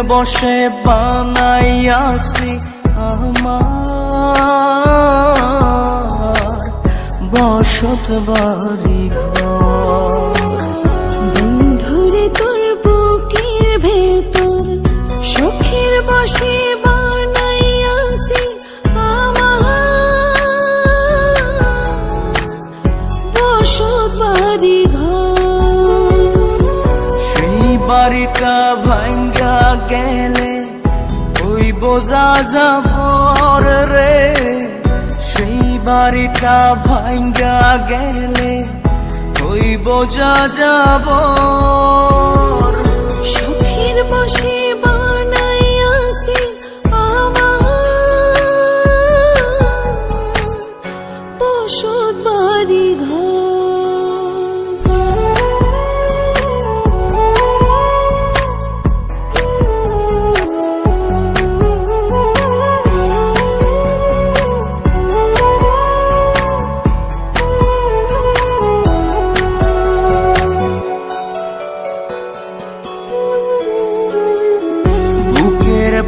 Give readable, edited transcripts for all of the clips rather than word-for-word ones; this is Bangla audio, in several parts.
বসে বানাইয়াছি আমার বসত বাড়ি ঘর। বন্ধুরে তোর বুকের ভেতর সুখের বসে বানাইয়াছি আমার বসত বাড়ি ঘর। সেই বাড়িটা ভাঙ্গা গেলে ওই বোঝা যাবর রে, সেই বাড়িটা ভাঙ্গা গেলে ওই বোঝা যাবর। সুখের বসে বানাইয়াছি আমার বসত বাড়ি ঘর।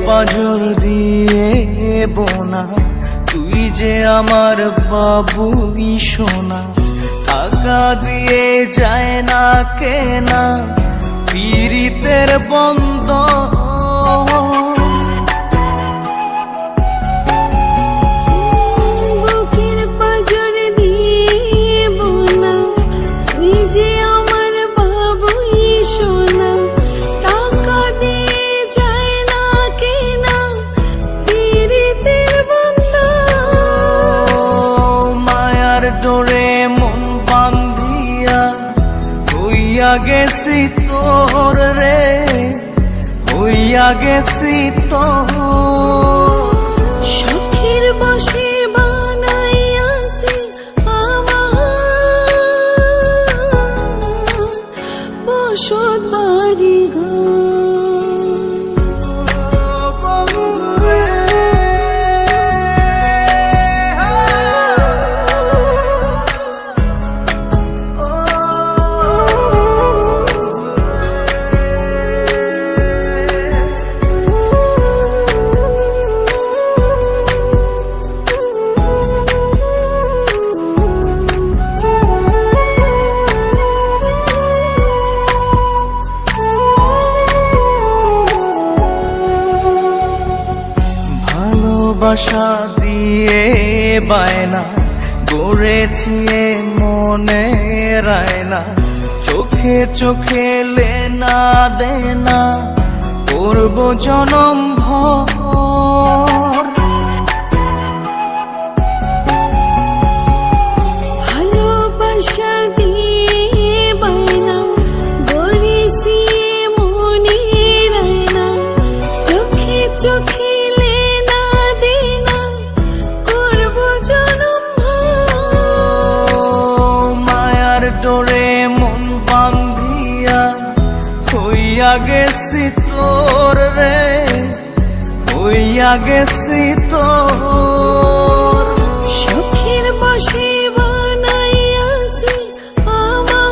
পাঁজর দিয়ে বোনা তুই যে আমার বাবুই সোনা, টাকা দিয়ে যায় না কেনা পীড়িতের বন্ধ। বুকের পাঁজর দিয়ে বোনা তুই যে আমার বাবুই সোনা, টাকা দিয়ে যায় না কেনা পীড়িতের বন্ধন। মায়ার ডোরে মন বান্ধিয়া হইয়া গেছি তোর রে, হইয়া গেছি তোর। সুখের বসে বানাইয়াছি আমার বসত বাড়ি ঘর। ভালোবাসা দিয়ে বায়না গড়েছি মনে রায়না, চোখে চোখে লেনা দেনা করব জনম ভর। ভালোবাসা দিয়ে বায়না গড়েছি মনে রায়না, চোখে চোখে ডোরে মন বান্ধিয়া হইয়া গেছি তোর রে, হইয়া গেছি তোর।